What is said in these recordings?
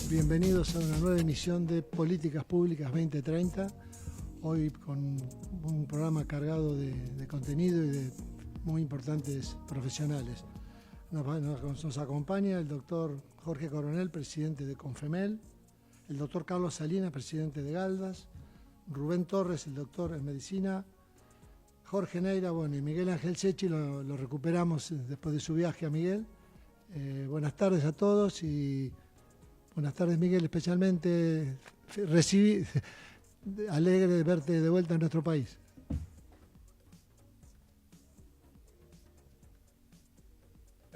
Bienvenidos a una nueva emisión de Políticas Públicas 2030. Hoy con un programa cargado de contenido y de muy importantes profesionales. Nos acompaña el doctor Jorge Coronel, presidente de Confemel, el doctor Carlos Salinas, presidente de Galdas, Rubén Torres, el doctor en medicina, Jorge Neira, y Miguel Ángel Secchi, lo recuperamos después de su viaje a Miguel. Buenas tardes a todos y buenas tardes, Miguel, especialmente alegre de verte de vuelta en nuestro país.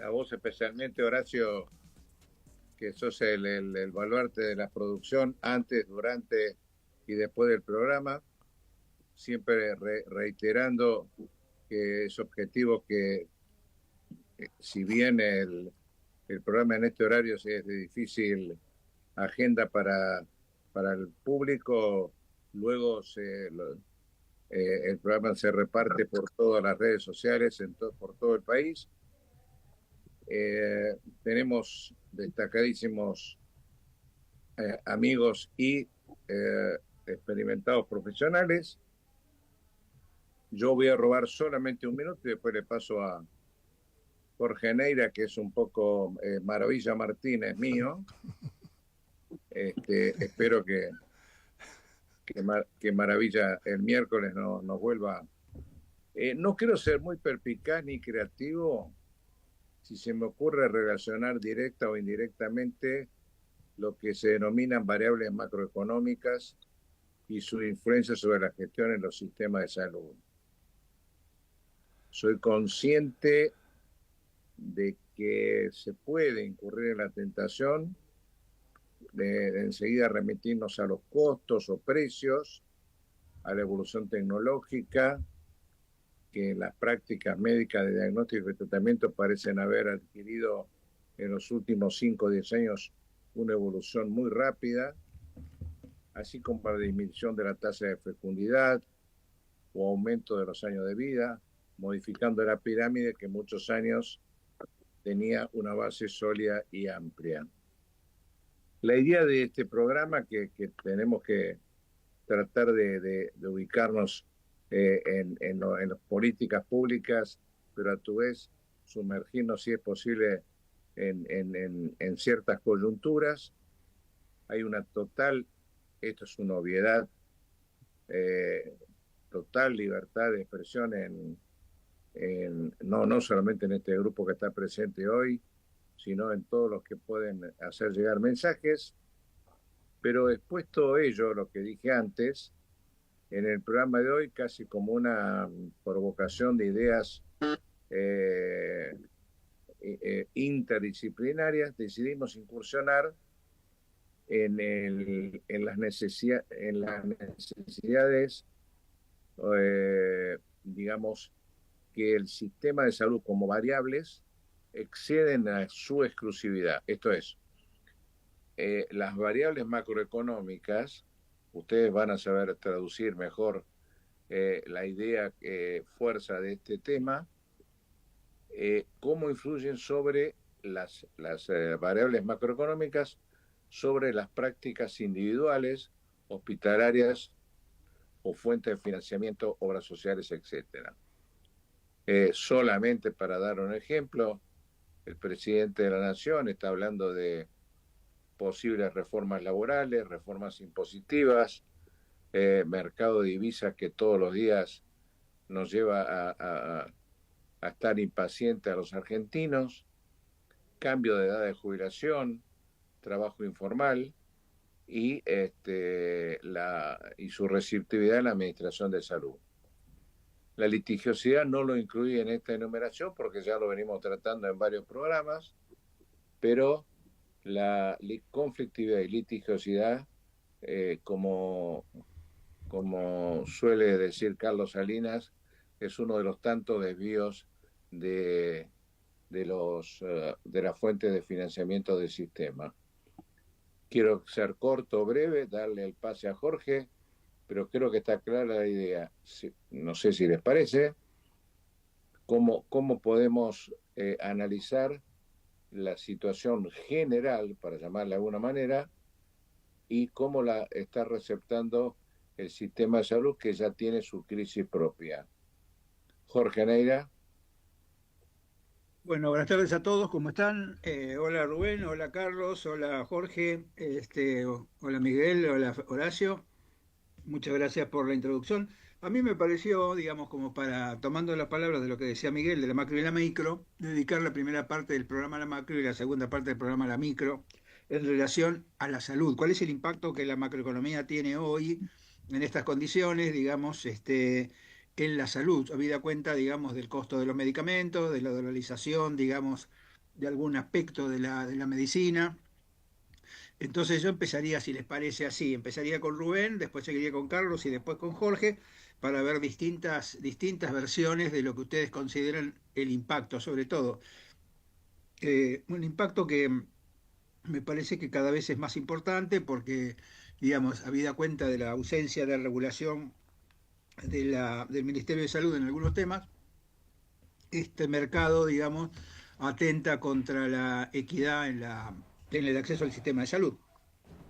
A vos especialmente, Horacio, que sos el baluarte de la producción antes, durante y después del programa, siempre reiterando que es objetivo que si bien el programa en este horario es de difícil agenda para el público, luego el programa se reparte por todas las redes sociales, por todo el país. Tenemos destacadísimos amigos y experimentados profesionales. Yo voy a robar solamente un minuto y después le paso a Jorge Neira, que es un poco Maravilla Martínez mío. Espero que Maravilla el miércoles nos vuelva. No quiero ser muy perspicaz ni creativo si se me ocurre relacionar directa o indirectamente lo que se denominan variables macroeconómicas y su influencia sobre la gestión en los sistemas de salud. Soy consciente de que se puede incurrir en la tentación de enseguida remitirnos a los costos o precios, a la evolución tecnológica, que en las prácticas médicas de diagnóstico y tratamiento parecen haber adquirido en los últimos 5 o 10 años una evolución muy rápida, así como la disminución de la tasa de fecundidad o aumento de los años de vida, modificando la pirámide que muchos años tenía una base sólida y amplia. La idea de este programa que tenemos que tratar de ubicarnos en las políticas públicas, pero a tu vez sumergirnos, si es posible, en ciertas coyunturas. Hay una total, esto es una obviedad, total libertad de expresión no solamente en este grupo que está presente hoy, sino en todos los que pueden hacer llegar mensajes. Pero expuesto ello, lo que dije antes, en el programa de hoy, casi como una provocación de ideas interdisciplinarias, decidimos incursionar en las necesidades, digamos, que el sistema de salud como variables exceden a su exclusividad. Esto es, las variables macroeconómicas, ustedes van a saber traducir mejor la idea fuerza de este tema, cómo influyen sobre las variables macroeconómicas sobre las prácticas individuales, hospitalarias o fuentes de financiamiento, obras sociales, etc. Solamente para dar un ejemplo, el presidente de la Nación está hablando de posibles reformas laborales, reformas impositivas, mercado de divisas que todos los días nos lleva a estar impacientes a los argentinos, cambio de edad de jubilación, trabajo informal y su receptividad en la administración de salud. La litigiosidad no lo incluye en esta enumeración porque ya lo venimos tratando en varios programas, pero la conflictividad y litigiosidad, como suele decir Carlos Salinas, es uno de los tantos desvíos de la fuente de financiamiento del sistema. Quiero ser corto, breve, darle el pase a Jorge, pero creo que está clara la idea. No sé si les parece, cómo podemos analizar la situación general, para llamarla de alguna manera, y cómo la está receptando el sistema de salud que ya tiene su crisis propia. Jorge Neira. Bueno, buenas tardes a todos, ¿cómo están? Hola Rubén, hola Carlos, hola Jorge, hola Miguel, hola Horacio. Muchas gracias por la introducción. A mí me pareció, digamos, como para, tomando las palabras de lo que decía Miguel, de la macro y la micro, dedicar la primera parte del programa a la macro y la segunda parte del programa a la micro en relación a la salud. ¿Cuál es el impacto que la macroeconomía tiene hoy en estas condiciones, digamos, en la salud? Habida cuenta, digamos, del costo de los medicamentos, de la dolarización, digamos, de algún aspecto de la medicina. Entonces yo empezaría, si les parece así, empezaría con Rubén, después seguiría con Carlos y después con Jorge, para ver distintas versiones de lo que ustedes consideran el impacto, sobre todo. Un impacto que me parece que cada vez es más importante porque, digamos, habida cuenta de la ausencia de regulación del Ministerio de Salud en algunos temas, este mercado, digamos, atenta contra la equidad en el acceso al sistema de salud.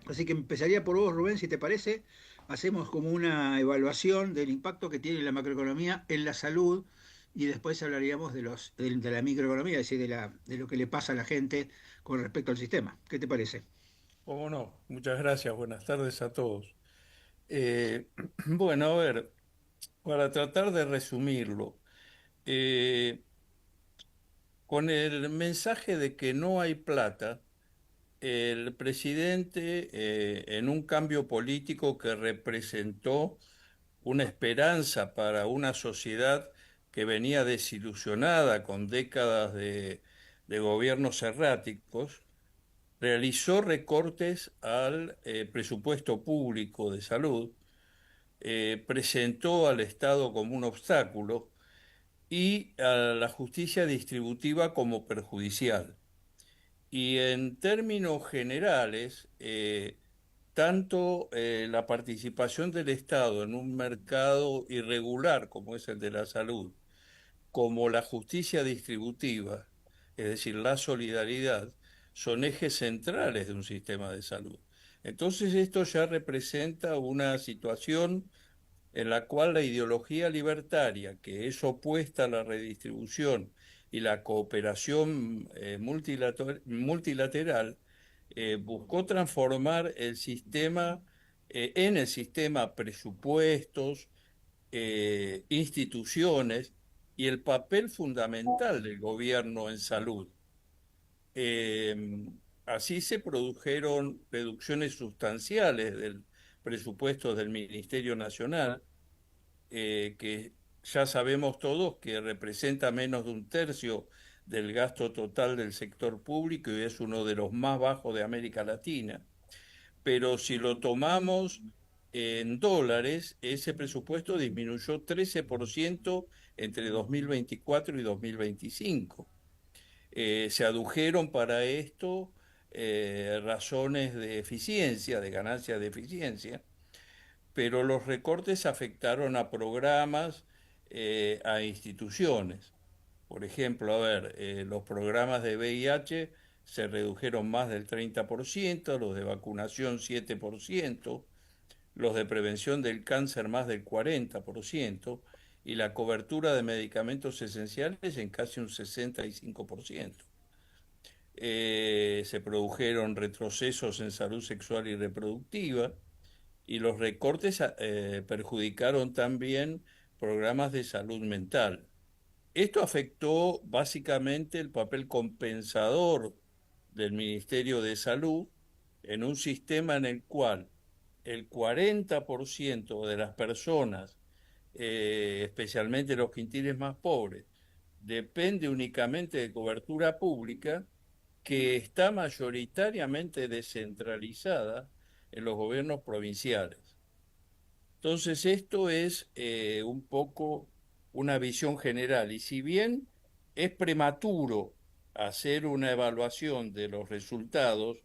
Así que empezaría por vos, Rubén, si te parece. Hacemos como una evaluación del impacto que tiene la macroeconomía en la salud y después hablaríamos de la microeconomía, es decir, de lo que le pasa a la gente con respecto al sistema. ¿Qué te parece? ¿Cómo no? Muchas gracias. Buenas tardes a todos. Eh, bueno, a ver, para tratar de resumirlo, eh, con el mensaje de que no hay plata, el presidente, en un cambio político que representó una esperanza para una sociedad que venía desilusionada con décadas de gobiernos erráticos, realizó recortes al presupuesto público de salud, presentó al Estado como un obstáculo y a la justicia distributiva como perjudicial. Y en términos generales, tanto la participación del Estado en un mercado irregular como es el de la salud, como la justicia distributiva, es decir, la solidaridad, son ejes centrales de un sistema de salud. Entonces esto ya representa una situación en la cual la ideología libertaria, que es opuesta a la redistribución y la cooperación multilateral, buscó transformar el sistema en el sistema presupuestos, instituciones y el papel fundamental del gobierno en salud. Eh, Así se produjeron reducciones sustanciales del presupuesto del Ministerio Nacional, que ya sabemos todos que representa menos de un tercio del gasto total del sector público y es uno de los más bajos de América Latina. Pero si lo tomamos en dólares, ese presupuesto disminuyó 13% entre 2024 y 2025. Se adujeron para esto razones de eficiencia, de ganancia de eficiencia, pero los recortes afectaron a programas, a instituciones. Por ejemplo, a ver, los programas de VIH se redujeron más del 30%, los de vacunación 7%, los de prevención del cáncer más del 40% y la cobertura de medicamentos esenciales en casi un 65%. Se produjeron retrocesos en salud sexual y reproductiva y los recortes perjudicaron también programas de salud mental. Esto afectó básicamente el papel compensador del Ministerio de Salud en un sistema en el cual el 40% de las personas, especialmente los quintiles más pobres, depende únicamente de cobertura pública que está mayoritariamente descentralizada en los gobiernos provinciales. Entonces, esto es un poco una visión general. Y si bien es prematuro hacer una evaluación de los resultados,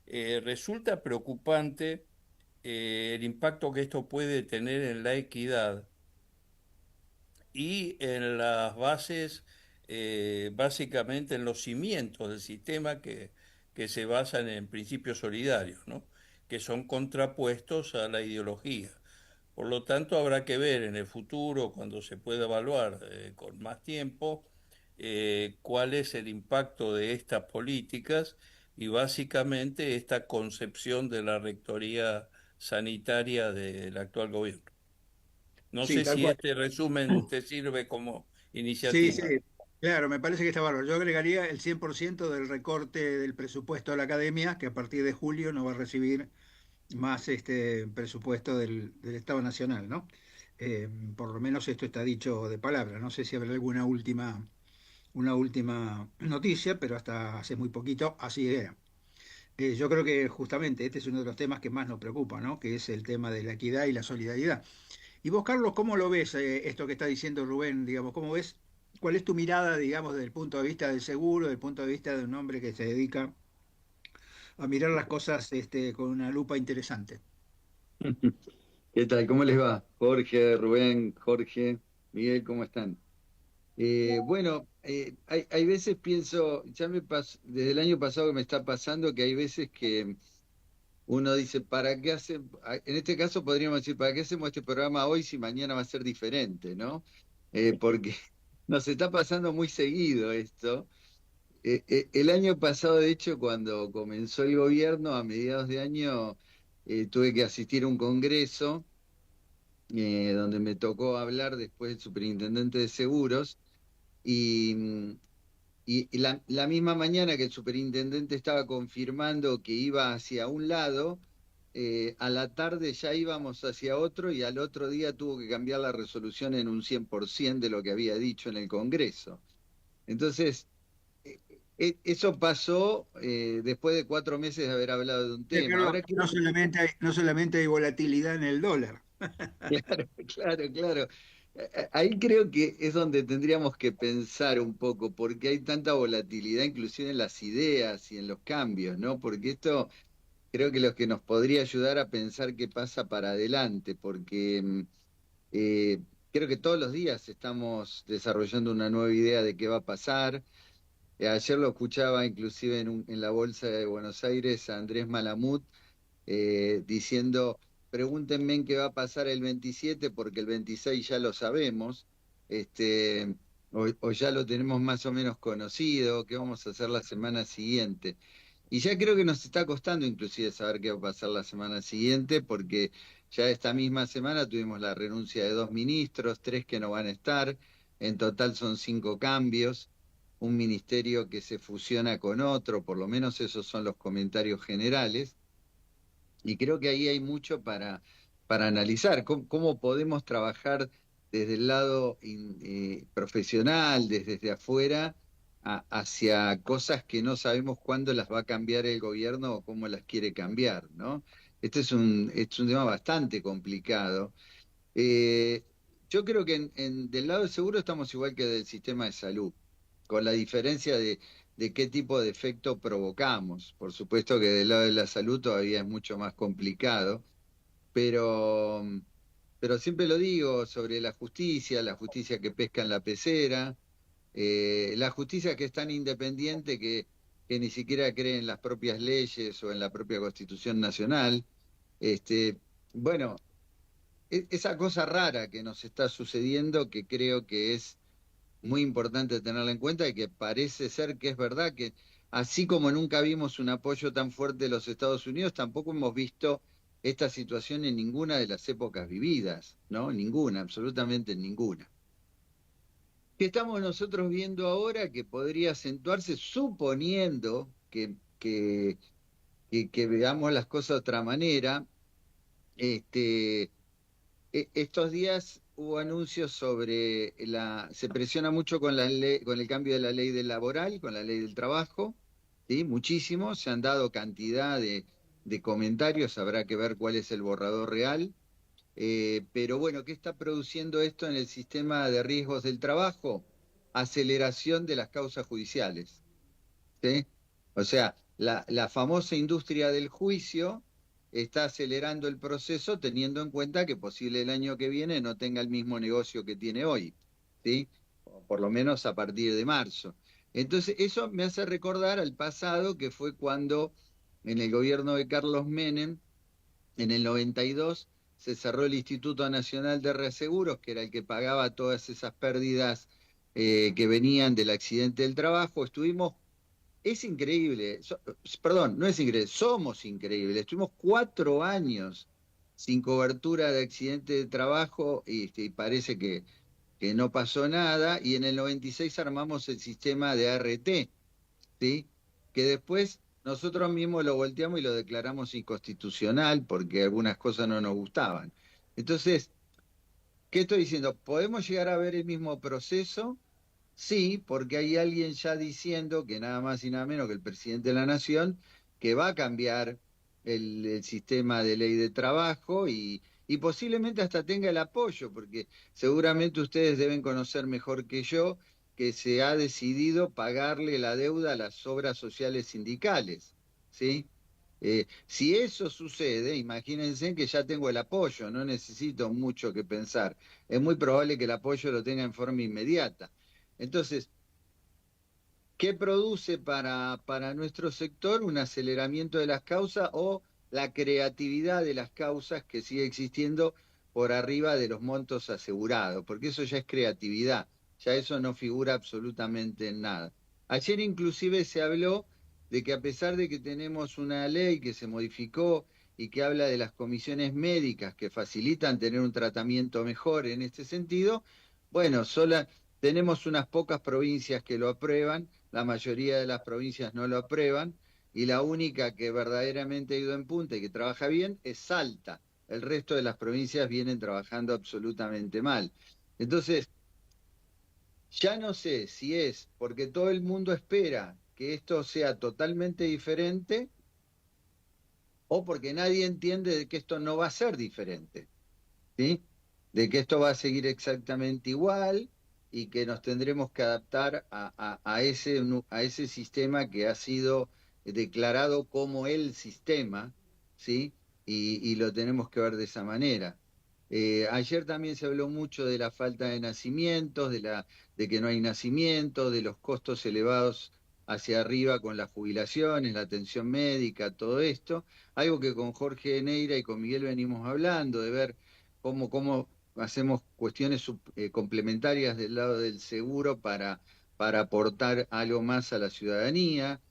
resulta preocupante el impacto que esto puede tener en la equidad y en las bases, básicamente en los cimientos del sistema que se basan en principios solidarios, ¿no? que son contrapuestos a la ideología. Por lo tanto, habrá que ver en el futuro, cuando se pueda evaluar con más tiempo, cuál es el impacto de estas políticas y básicamente esta concepción de la rectoría sanitaria del actual gobierno. No Sí, sé tal si cual. este resumen te sirve como Sí, sí, iniciativa. claro, me parece que está bárbaro. Yo agregaría el 100% del recorte del presupuesto de la academia, que a partir de julio no va a recibir más presupuesto del Estado Nacional, ¿no? Por lo menos esto está dicho de palabra. No sé si habrá una última noticia, pero hasta hace muy poquito así era. Yo creo que justamente este es uno de los temas que más nos preocupa, ¿no? Que es el tema de la equidad y la solidaridad. Y vos, Carlos, ¿cómo lo ves esto que está diciendo Rubén? Digamos, ¿cómo ves? ¿Cuál es tu mirada, digamos, desde el punto de vista del seguro, desde el punto de vista de un hombre que se dedica a mirar las cosas con una lupa interesante? ¿Qué tal? ¿Cómo les va? Jorge, Rubén, Jorge, Miguel, ¿cómo están? Bueno, hay veces pienso, desde el año pasado que me está pasando que hay veces que uno dice, ¿para qué hace? En este caso podríamos decir, ¿para qué hacemos este programa hoy si mañana va a ser diferente, ¿no? Porque nos está pasando muy seguido esto. El año pasado, de hecho, cuando comenzó el gobierno, a mediados de año, tuve que asistir a un congreso donde me tocó hablar después del superintendente de seguros y, y la misma mañana que el superintendente estaba confirmando que iba hacia un lado, a la tarde ya íbamos hacia otro y al otro día tuvo que cambiar la resolución en un 100% de lo que había dicho en el Congreso. Entonces, eso pasó después de 4 meses de haber hablado de un tema. Carlos, Ahora quiero. no solamente hay volatilidad en el dólar. Claro, claro, claro. Ahí creo que es donde tendríamos que pensar un poco, porque hay tanta volatilidad inclusive en las ideas y en los cambios, ¿no? Porque esto creo que lo que nos podría ayudar a pensar qué pasa para adelante, porque eh, creo que todos los días estamos desarrollando una nueva idea de qué va a pasar. Ayer lo escuchaba inclusive en la Bolsa de Buenos Aires a Andrés Malamud diciendo, pregúntenme en qué va a pasar el 27 porque el 26 ya lo sabemos, o ya lo tenemos más o menos conocido, qué vamos a hacer la semana siguiente. Y ya creo que nos está costando inclusive saber qué va a pasar la semana siguiente, porque ya esta misma semana tuvimos la renuncia de 2 ministros, 3 que no van a estar, en total son 5 cambios, un ministerio que se fusiona con otro, por lo menos esos son los comentarios generales. Y creo que ahí hay mucho para analizar, cómo podemos trabajar desde el lado profesional, desde afuera, hacia cosas que no sabemos cuándo las va a cambiar el gobierno o cómo las quiere cambiar, ¿no? Este es un tema bastante complicado. Eh, yo creo que del lado del seguro estamos igual que del sistema de salud, con la diferencia de qué tipo de efecto provocamos. Por supuesto que del lado de la salud todavía es mucho más complicado, pero, pero siempre lo digo sobre la justicia que pesca en la pecera, la justicia que es tan independiente que ni siquiera cree en las propias leyes o en la propia Constitución Nacional. Bueno, esa cosa rara que nos está sucediendo, que creo que es muy importante tenerla en cuenta y que parece ser que es verdad que así como nunca vimos un apoyo tan fuerte de los Estados Unidos, tampoco hemos visto esta situación en ninguna de las épocas vividas, ¿no? Ninguna, absolutamente ninguna. ¿Qué estamos nosotros viendo ahora que podría acentuarse suponiendo que veamos las cosas de otra manera? Estos días hubo anuncios sobre se presiona mucho con con el cambio de la ley del laboral, con la ley del trabajo, ¿sí? Muchísimo, se han dado cantidad de comentarios, habrá que ver cuál es el borrador real. Pero bueno, ¿qué está produciendo esto en el sistema de riesgos del trabajo? Aceleración de las causas judiciales, ¿sí? O sea, la famosa industria del juicio está acelerando el proceso teniendo en cuenta que posible el año que viene no tenga el mismo negocio que tiene hoy, ¿sí? O por lo menos a partir de marzo. Entonces, eso me hace recordar al pasado, que fue cuando en el gobierno de Carlos Menem en el 92 se cerró el Instituto Nacional de Reaseguros, que era el que pagaba todas esas pérdidas que venían del accidente del trabajo. Es increíble, perdón, no es increíble, somos increíbles. Estuvimos 4 años sin cobertura de accidente de trabajo y parece que no pasó nada, y en el 96 armamos el sistema de ART, ¿sí? Que después nosotros mismos lo volteamos y lo declaramos inconstitucional porque algunas cosas no nos gustaban. Entonces, ¿qué estoy diciendo? ¿Podemos llegar a ver el mismo proceso? Sí, porque hay alguien ya diciendo que nada más y nada menos que el presidente de la Nación, que va a cambiar el sistema de ley de trabajo y posiblemente hasta tenga el apoyo, porque seguramente ustedes deben conocer mejor que yo que se ha decidido pagarle la deuda a las obras sociales sindicales, ¿sí? Si eso sucede, imagínense que ya tengo el apoyo, no necesito mucho que pensar. Es muy probable que el apoyo lo tenga en forma inmediata. Entonces, ¿qué produce para nuestro sector? Un aceleramiento de las causas o la creatividad de las causas que sigue existiendo por arriba de los montos asegurados, porque eso ya es creatividad, ya eso no figura absolutamente en nada. Ayer inclusive se habló de que a pesar de que tenemos una ley que se modificó y que habla de las comisiones médicas que facilitan tener un tratamiento mejor en este sentido, bueno, tenemos unas pocas provincias que lo aprueban, la mayoría de las provincias no lo aprueban, y la única que verdaderamente ha ido en punta y que trabaja bien es Salta. El resto de las provincias vienen trabajando absolutamente mal. Entonces, ya no sé si es porque todo el mundo espera que esto sea totalmente diferente o porque nadie entiende de que esto no va a ser diferente, ¿sí? De que esto va a seguir exactamente igual y que nos tendremos que adaptar a ese sistema que ha sido declarado como el sistema, ¿sí? Y lo tenemos que ver de esa manera. Ayer también se habló mucho de la falta de nacimientos, de que no hay nacimientos, de los costos elevados hacia arriba con las jubilaciones, la atención médica, todo esto. Algo que con Jorge Neira y con Miguel venimos hablando, de ver cómo hacemos cuestiones complementarias del lado del seguro para aportar algo más a la ciudadanía.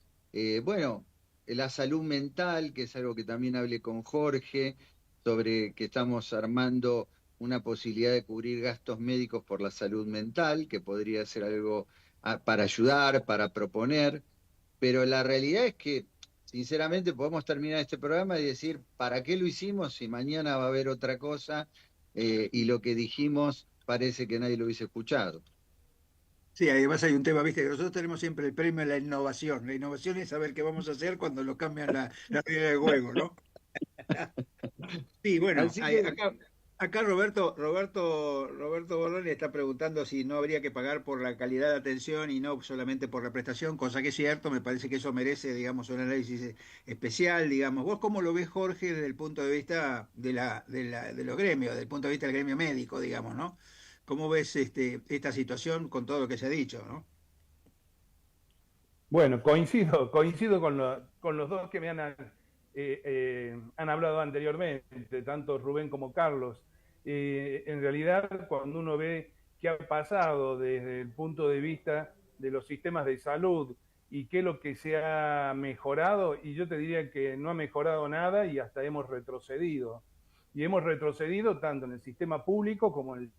Bueno, la salud mental, que es algo que también hablé con Jorge, sobre que estamos armando una posibilidad de cubrir gastos médicos por la salud mental, que podría ser algo para ayudar, para proponer, pero la realidad es que, sinceramente, podemos terminar este programa y decir, ¿para qué lo hicimos si mañana va a haber otra cosa y lo que dijimos parece que nadie lo hubiese escuchado? Sí, además hay un tema, viste, que nosotros tenemos siempre el premio a la innovación. La innovación es saber qué vamos a hacer cuando nos cambian la regla del juego, ¿no? Sí, bueno, Así que, acá Roberto Borroni está preguntando si no habría que pagar por la calidad de atención y no solamente por la prestación, cosa que es cierto, me parece que eso merece, digamos, un análisis especial, digamos. ¿Vos cómo lo ves, Jorge, desde el punto de vista de los gremios, desde el punto de vista del gremio médico, digamos, ¿no? ¿Cómo ves esta situación con todo lo que se ha dicho, ¿no? Bueno, coincido con los dos que han hablado anteriormente, tanto Rubén como Carlos. En realidad, cuando uno ve qué ha pasado desde el punto de vista de los sistemas de salud y qué es lo que se ha mejorado, y yo te diría que no ha mejorado nada y hasta hemos retrocedido. Y hemos retrocedido tanto en el sistema público como en el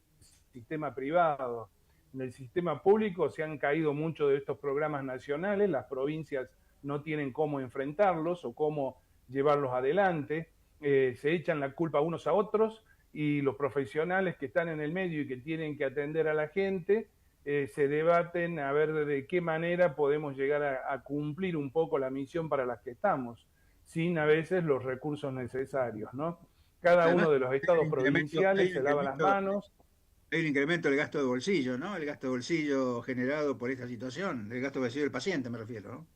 sistema privado. En el sistema público se han caído muchos de estos programas nacionales, las provincias no tienen cómo enfrentarlos o cómo llevarlos adelante, se echan la culpa unos a otros y los profesionales que están en el medio y que tienen que atender a la gente se debaten a ver de qué manera podemos llegar a cumplir un poco la misión para la que estamos, sin a veces los recursos necesarios, ¿no? Cada Además, uno de los estados provinciales se lava las manos. hay un incremento del gasto de bolsillo, ¿no? El gasto de bolsillo generado por esta situación, el gasto de bolsillo del paciente, me refiero, ¿no?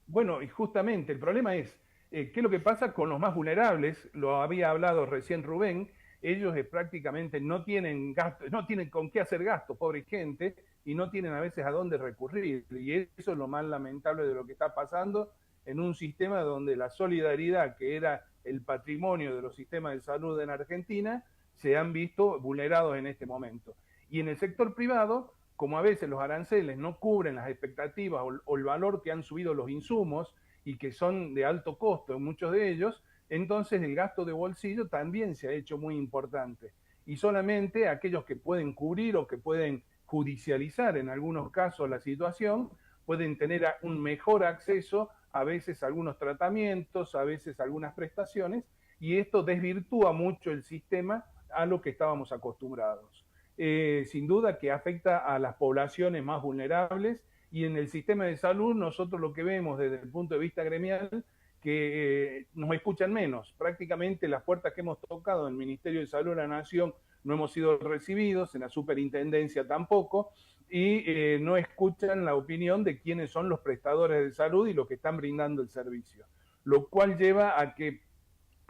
Bueno, y justamente el problema es, ¿qué es lo que pasa con los más vulnerables? Lo había hablado recién Rubén, ellos prácticamente no tienen gasto, no tienen con qué hacer gasto, pobre gente, y no tienen a veces a dónde recurrir. Y eso es lo más lamentable de lo que está pasando en un sistema donde la solidaridad, que era el patrimonio de los sistemas de salud en Argentina, se han visto vulnerados en este momento. Y en el sector privado, como a veces los aranceles no cubren las expectativas o el valor que han subido los insumos y que son de alto costo en muchos de ellos, entonces el gasto de bolsillo también se ha hecho muy importante. Y solamente aquellos que pueden cubrir o que pueden judicializar en algunos casos la situación, pueden tener un mejor acceso a veces a algunos tratamientos, a veces a algunas prestaciones, y esto desvirtúa mucho el sistema a lo que estábamos acostumbrados. Sin duda que afecta a las poblaciones más vulnerables, y en el sistema de salud nosotros lo que vemos desde el punto de vista gremial, que nos escuchan menos. Prácticamente las puertas que hemos tocado en el Ministerio de Salud de la Nación no hemos sido recibidos, en la superintendencia tampoco, y no escuchan la opinión de quiénes son los prestadores de salud y los que están brindando el servicio. Lo cual lleva a que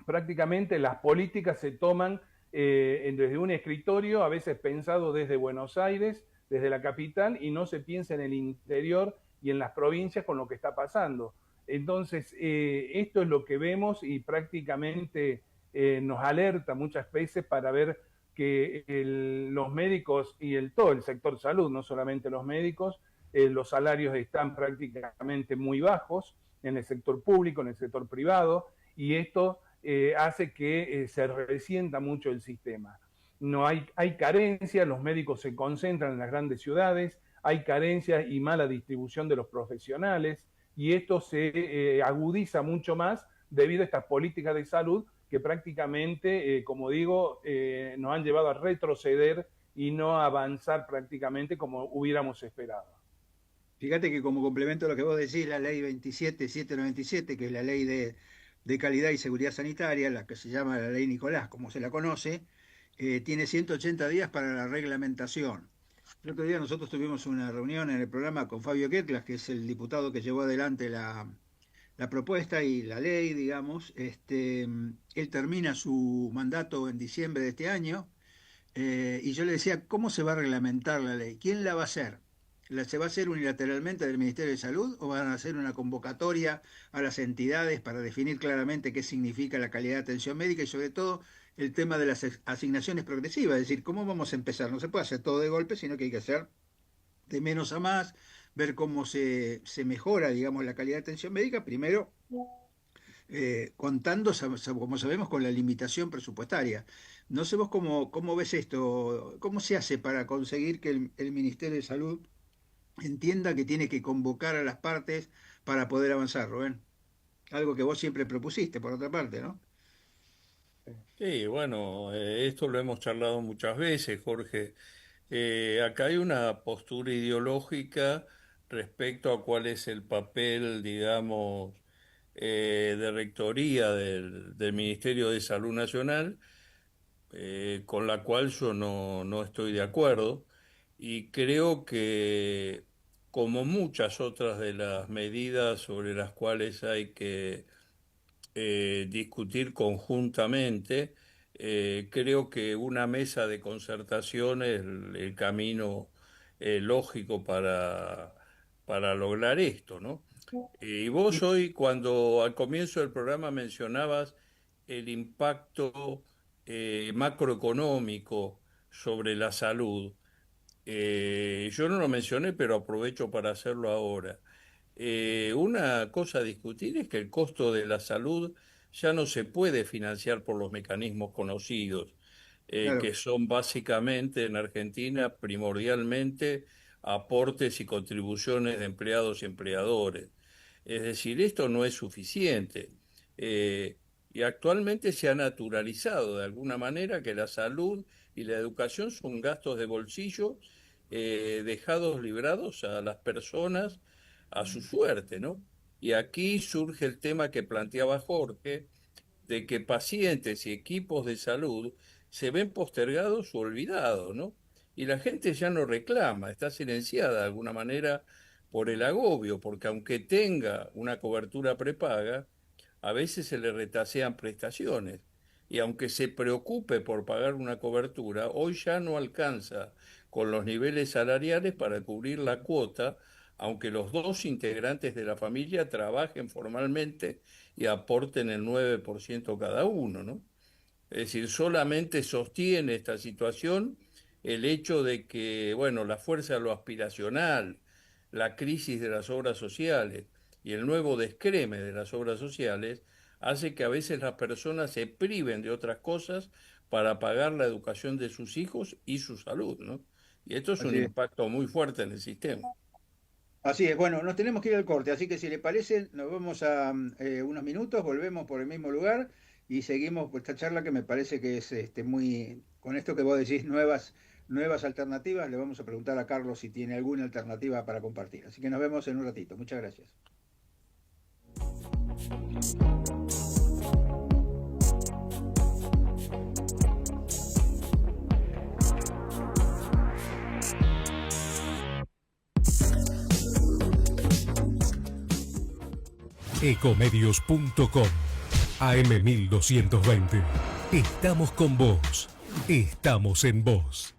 prácticamente las políticas se toman desde un escritorio, a veces pensado desde Buenos Aires, desde la capital, y no se piensa en el interior y en las provincias con lo que está pasando. Entonces, esto es lo que vemos y prácticamente nos alerta muchas veces para ver que los médicos y todo el sector salud, no solamente los médicos, los salarios están prácticamente muy bajos en el sector público, en el sector privado, y esto hace que se resienta mucho el sistema. No hay carencias, los médicos se concentran en las grandes ciudades, hay carencias y mala distribución de los profesionales, y esto se agudiza mucho más debido a estas políticas de salud que prácticamente, como digo, nos han llevado a retroceder y no a avanzar prácticamente como hubiéramos esperado. Fíjate que como complemento a lo que vos decís, la ley 27797, que es la ley de calidad y seguridad sanitaria, la que se llama la ley Nicolás, como se la conoce, tiene 180 días para la reglamentación. El otro día nosotros tuvimos una reunión en el programa con Fabio Ketlas, que es el diputado que llevó adelante la propuesta y la ley, digamos. Él termina su mandato en diciembre de este año, y yo le decía, ¿cómo se va a reglamentar la ley? ¿Quién la va a hacer? ¿Se va a hacer unilateralmente del Ministerio de Salud o van a hacer una convocatoria a las entidades para definir claramente qué significa la calidad de atención médica y sobre todo el tema de las asignaciones progresivas? Es decir, ¿cómo vamos a empezar? No se puede hacer todo de golpe, sino que hay que hacer de menos a más, ver cómo se mejora, digamos, la calidad de atención médica, primero contando, como sabemos, con la limitación presupuestaria. No sé vos cómo ves esto, cómo se hace para conseguir que el Ministerio de Salud entienda que tiene que convocar a las partes para poder avanzar, Rubén. Algo que vos siempre propusiste, por otra parte, ¿no? Sí, bueno, esto lo hemos charlado muchas veces, Jorge. Acá hay una postura ideológica respecto a cuál es el papel, digamos, de rectoría del Ministerio de Salud Nacional, con la cual yo no estoy de acuerdo, y creo que, como muchas otras de las medidas sobre las cuales hay que discutir conjuntamente, creo que una mesa de concertación es el camino lógico para lograr esto, ¿no? Y vos hoy, cuando al comienzo del programa mencionabas el impacto macroeconómico sobre la salud, yo no lo mencioné, pero aprovecho para hacerlo ahora. Una cosa a discutir es que el costo de la salud ya no se puede financiar por los mecanismos conocidos, Claro. que son básicamente en Argentina primordialmente aportes y contribuciones de empleados y empleadores. Es decir, esto no es suficiente. Y actualmente se ha naturalizado de alguna manera que la salud y la educación son gastos de bolsillo dejados librados a las personas a su suerte, ¿no? Y aquí surge el tema que planteaba Jorge, de que pacientes y equipos de salud se ven postergados o olvidados, ¿no? Y la gente ya no reclama, está silenciada de alguna manera por el agobio, porque aunque tenga una cobertura prepaga, a veces se le retasean prestaciones. Y aunque se preocupe por pagar una cobertura, hoy ya no alcanza con los niveles salariales para cubrir la cuota aunque los dos integrantes de la familia trabajen formalmente y aporten el 9% cada uno, ¿no? Es decir, solamente sostiene esta situación el hecho de que, bueno, la fuerza de lo aspiracional, la crisis de las obras sociales y el nuevo descreme de las obras sociales hace que a veces las personas se priven de otras cosas para pagar la educación de sus hijos y su salud, ¿no? Y esto es un Así es. impacto muy fuerte en el sistema. Así es, bueno, nos tenemos que ir al corte, así que si le parece, nos vamos a unos minutos, volvemos por el mismo lugar y seguimos con esta charla que me parece que es muy, con esto que vos decís, nuevas alternativas, le vamos a preguntar a Carlos si tiene alguna alternativa para compartir. Así que nos vemos en un ratito. Muchas gracias. Ecomedios.com AM1220. Estamos con vos. Estamos en vos.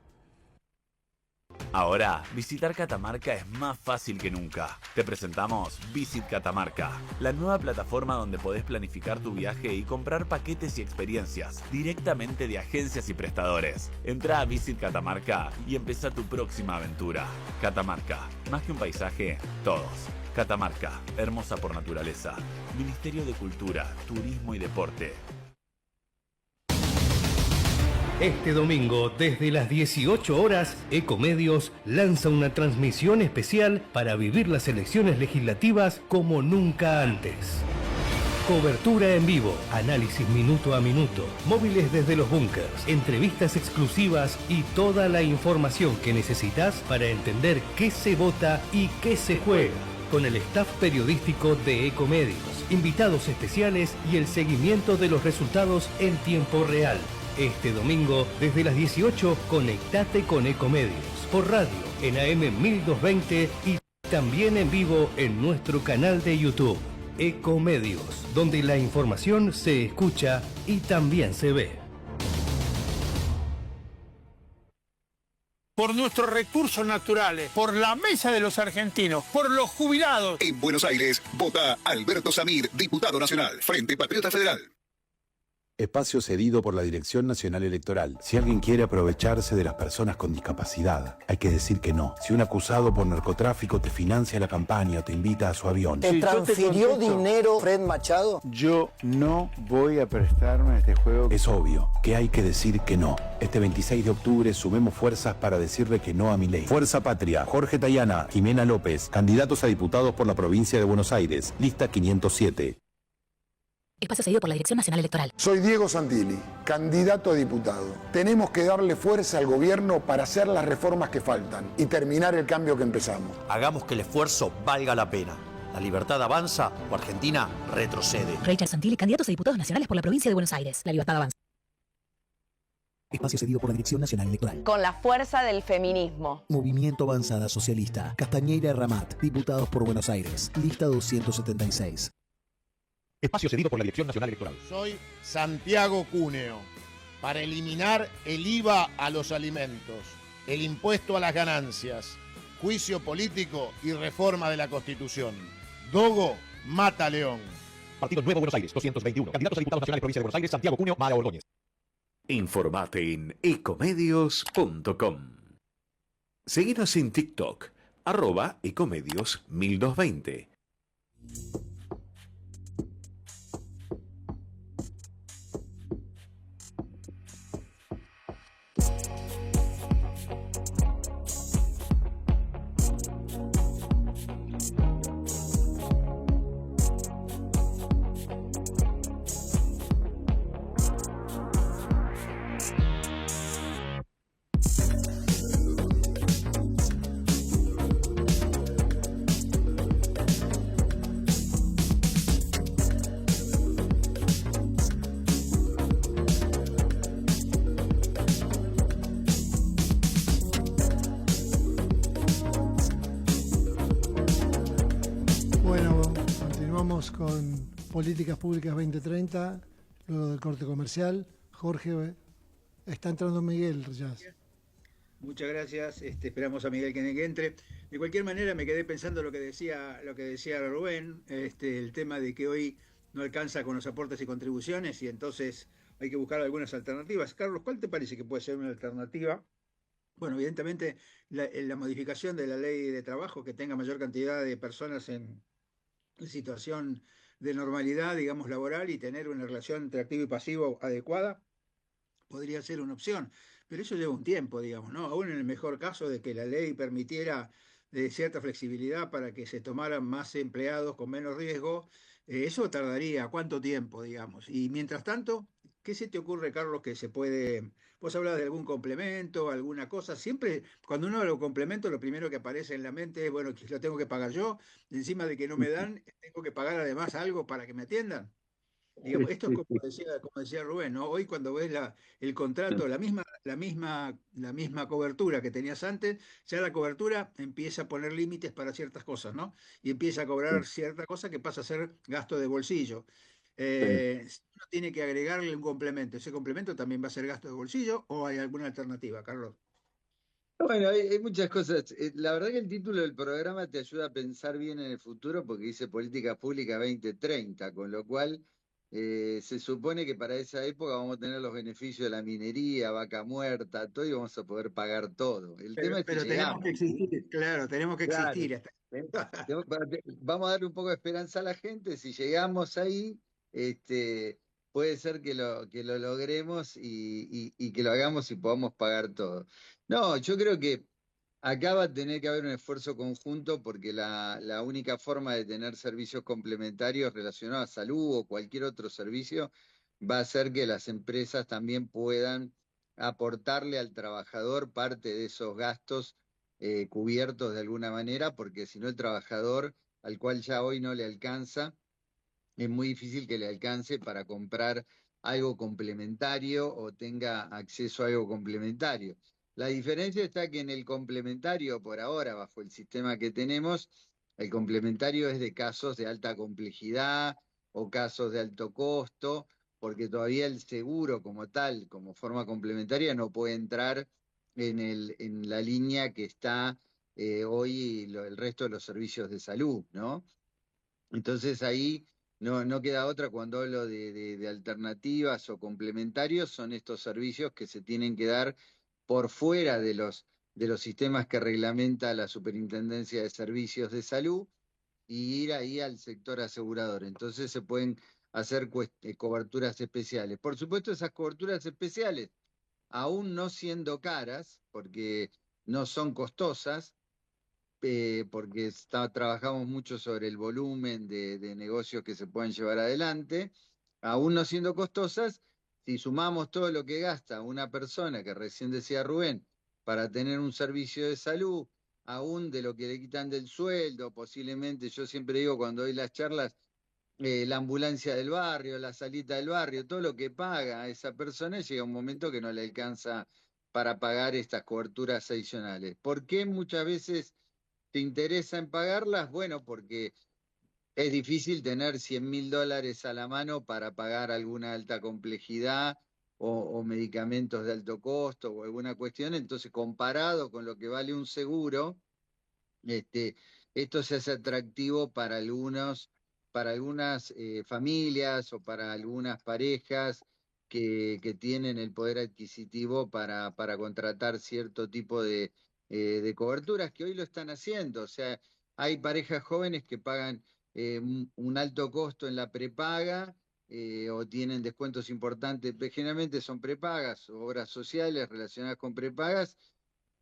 Ahora, visitar Catamarca es más fácil que nunca. Te presentamos Visit Catamarca, la nueva plataforma donde podés planificar tu viaje y comprar paquetes y experiencias directamente de agencias y prestadores. Entra a Visit Catamarca y empezá tu próxima aventura. Catamarca, más que un paisaje, todos. Catamarca, hermosa por naturaleza. Ministerio de Cultura, Turismo y Deporte. Este domingo, desde las 18 horas, Ecomedios lanza una transmisión especial para vivir las elecciones legislativas como nunca antes. Cobertura en vivo, análisis minuto a minuto, móviles desde los búnkers, entrevistas exclusivas y toda la información que necesitas para entender qué se vota y qué se juega. Con el staff periodístico de Ecomedios, invitados especiales y el seguimiento de los resultados en tiempo real. Este domingo, desde las 18, conectate con Ecomedios, por radio, en AM 1220 y también en vivo en nuestro canal de YouTube, Ecomedios, donde la información se escucha y también se ve. Por nuestros recursos naturales, por la mesa de los argentinos, por los jubilados. En Buenos Aires, vota Alberto Samir, diputado nacional, Frente Patriota Federal. Espacio cedido por la Dirección Nacional Electoral. Si alguien quiere aprovecharse de las personas con discapacidad, hay que decir que no. Si un acusado por narcotráfico te financia la campaña o te invita a su avión. ¿Te transfirió dinero Fred Machado? Yo no voy a prestarme a este juego. Es obvio que hay que decir que no. Este 26 de octubre sumemos fuerzas para decirle que no a Milei. Fuerza Patria, Jorge Tayana, Jimena López, candidatos a diputados por la provincia de Buenos Aires, lista 507. Espacio cedido por la Dirección Nacional Electoral. Soy Diego Santini, candidato a diputado. Tenemos que darle fuerza al gobierno para hacer las reformas que faltan y terminar el cambio que empezamos. Hagamos que el esfuerzo valga la pena. La libertad avanza o Argentina retrocede. Rachel Santilli, candidatos a diputados nacionales por la provincia de Buenos Aires. La libertad avanza. Espacio cedido por la Dirección Nacional Electoral. Con la fuerza del feminismo. Movimiento Avanzada Socialista. Castañeira Ramat, diputados por Buenos Aires. Lista 276. Espacio cedido por la Dirección Nacional Electoral. Soy Santiago Cúneo. Para eliminar el IVA a los alimentos, el impuesto a las ganancias, juicio político y reforma de la Constitución. Dogo mata León. Partido Nuevo Buenos Aires, 221. Candidatos a diputados nacionales, provincia de Buenos Aires, Santiago Cúneo, Mara Ordóñez. Informate en ecomedios.com. Seguinos en TikTok, @ecomedios1220. Con Políticas Públicas 2030, luego del corte comercial. Jorge, está entrando Miguel ya. Muchas gracias. Esperamos a Miguel que entre. De cualquier manera, me quedé pensando lo que decía Rubén, el tema de que hoy no alcanza con los aportes y contribuciones y entonces hay que buscar algunas alternativas. Carlos, ¿cuál te parece que puede ser una alternativa? Bueno, evidentemente la modificación de la ley de trabajo que tenga mayor cantidad de personas en situación de normalidad, digamos, laboral y tener una relación entre activo y pasivo adecuada podría ser una opción, pero eso lleva un tiempo, digamos, ¿no? Aún en el mejor caso de que la ley permitiera cierta flexibilidad para que se tomaran más empleados con menos riesgo, eso tardaría cuánto tiempo, digamos. Y mientras tanto, ¿qué se te ocurre, Carlos, que se puede... Vos hablas de algún complemento, alguna cosa. Siempre, cuando uno lo complemento, lo primero que aparece en la mente es, bueno, que lo tengo que pagar yo, y encima de que no me dan, tengo que pagar además algo para que me atiendan. Digamos, esto es como decía Rubén, ¿no? Hoy cuando ves el contrato, la misma cobertura que tenías antes, ya la cobertura empieza a poner límites para ciertas cosas, ¿no? Y empieza a cobrar cierta cosa que pasa a ser gasto de bolsillo. Si uno tiene que agregarle un complemento, ¿ese complemento también va a ser gasto de bolsillo o hay alguna alternativa, Carlos? Bueno, hay muchas cosas. La verdad que el título del programa te ayuda a pensar bien en el futuro porque dice Política Pública 2030, con lo cual se supone que para esa época vamos a tener los beneficios de la minería, vaca muerta, todo y vamos a poder pagar todo. El tema es si Pero tenemos que llegamos. existir, claro, tenemos que Claro, existir. vamos a darle un poco de esperanza a la gente. Si llegamos ahí, este, puede ser que lo logremos y que lo hagamos y podamos pagar todo. No, yo creo que acá va a tener que haber un esfuerzo conjunto porque la única forma de tener servicios complementarios relacionados a salud o cualquier otro servicio va a ser que las empresas también puedan aportarle al trabajador parte de esos gastos cubiertos de alguna manera, porque si no el trabajador, al cual ya hoy no le alcanza, es muy difícil que le alcance para comprar algo complementario o tenga acceso a algo complementario. La diferencia está que en el complementario, por ahora, bajo el sistema que tenemos, el complementario es de casos de alta complejidad o casos de alto costo, porque todavía el seguro como tal, como forma complementaria, no puede entrar en la línea que está hoy el resto de los servicios de salud, ¿no? Entonces ahí no queda otra cuando hablo de alternativas o complementarios, son estos servicios que se tienen que dar por fuera de los sistemas que reglamenta la Superintendencia de Servicios de Salud y ir ahí al sector asegurador. Entonces se pueden hacer coberturas especiales. Por supuesto, esas coberturas especiales, aún no siendo caras, porque no son costosas, porque trabajamos mucho sobre el volumen de negocios que se pueden llevar adelante, aún no siendo costosas, si sumamos todo lo que gasta una persona, que recién decía Rubén, para tener un servicio de salud, aún de lo que le quitan del sueldo, posiblemente, yo siempre digo cuando doy las charlas, la ambulancia del barrio, la salita del barrio, todo lo que paga esa persona, llega un momento que no le alcanza para pagar estas coberturas adicionales. ¿Por qué muchas veces te interesa en pagarlas? Bueno, porque es difícil tener $100.000 a la mano para pagar alguna alta complejidad o medicamentos de alto costo o alguna cuestión, entonces comparado con lo que vale un seguro, esto se hace atractivo para algunas familias o para algunas parejas que tienen el poder adquisitivo para contratar cierto tipo de coberturas que hoy lo están haciendo. O sea, hay parejas jóvenes que pagan un alto costo en la prepaga o tienen descuentos importantes, generalmente son prepagas, obras sociales relacionadas con prepagas,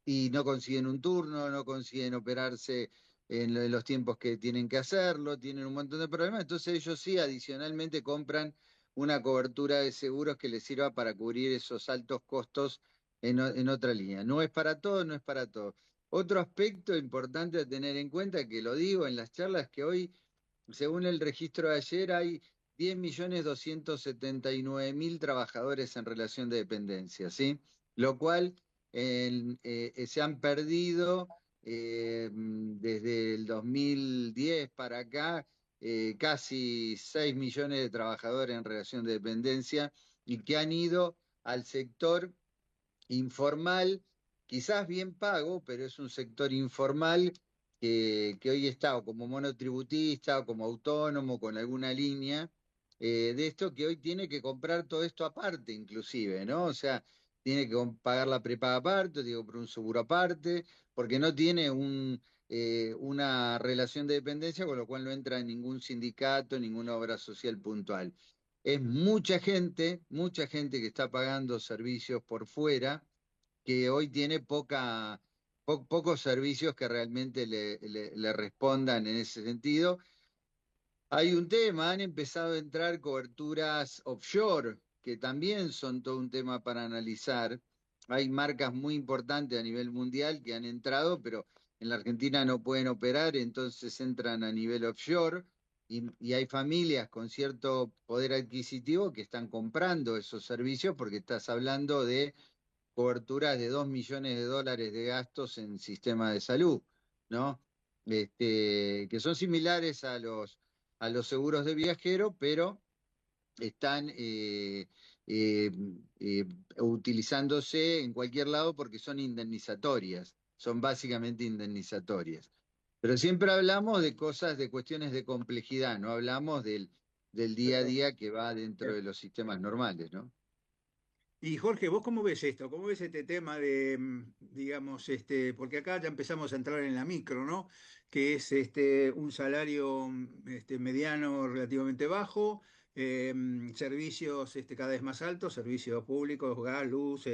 y no consiguen un turno, no consiguen operarse en los tiempos que tienen que hacerlo, tienen un montón de problemas, entonces ellos sí adicionalmente compran una cobertura de seguros que les sirva para cubrir esos altos costos en otra línea. No es para todo, no es para todo. Otro aspecto importante a tener en cuenta, que lo digo en las charlas, que hoy, según el registro de ayer, hay 10.279.000 trabajadores en relación de dependencia, ¿sí? Lo cual se han perdido desde el 2010 para acá casi 6 millones de trabajadores en relación de dependencia y que han ido al sector informal, quizás bien pago, pero es un sector informal que hoy está o como monotributista o como autónomo con alguna línea de esto, que hoy tiene que comprar todo esto aparte inclusive, ¿no? O sea, tiene que pagar la prepaga aparte, tiene que comprar un seguro aparte, porque no tiene una relación de dependencia, con lo cual no entra en ningún sindicato, ninguna obra social puntual. Es mucha gente que está pagando servicios por fuera, que hoy tiene pocos servicios que realmente le respondan en ese sentido. Hay un tema, han empezado a entrar coberturas offshore, que también son todo un tema para analizar. Hay marcas muy importantes a nivel mundial que han entrado, pero en la Argentina no pueden operar, entonces entran a nivel offshore y hay familias con cierto poder adquisitivo que están comprando esos servicios porque estás hablando de coberturas de 2 millones de dólares de gastos en sistema de salud, ¿no? Que son similares a los seguros de viajero, pero están utilizándose en cualquier lado porque son indemnizatorias, son básicamente indemnizatorias. Pero siempre hablamos de cosas, de cuestiones de complejidad, no hablamos del día a día que va dentro de los sistemas normales, ¿no? Y Jorge, ¿vos cómo ves esto? ¿Cómo ves este tema de, digamos, porque acá ya empezamos a entrar en la micro, ¿no? Que es un salario mediano relativamente bajo, servicios cada vez más altos, servicios públicos, gas, luz,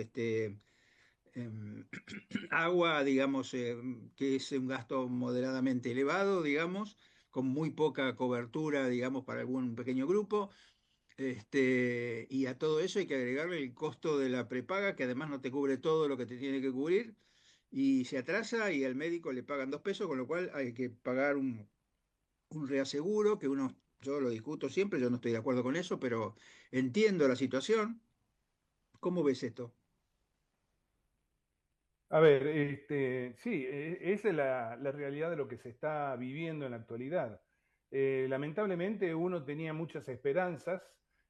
agua, digamos, que es un gasto moderadamente elevado, digamos, con muy poca cobertura, digamos, para algún pequeño grupo. Y a todo eso hay que agregarle el costo de la prepaga, que además no te cubre todo lo que te tiene que cubrir, y se atrasa y al médico le pagan 2 pesos, con lo cual hay que pagar un reaseguro, que yo lo discuto siempre, yo no estoy de acuerdo con eso, pero entiendo la situación. ¿Cómo ves esto? A ver, sí, esa es la realidad de lo que se está viviendo en la actualidad. Lamentablemente uno tenía muchas esperanzas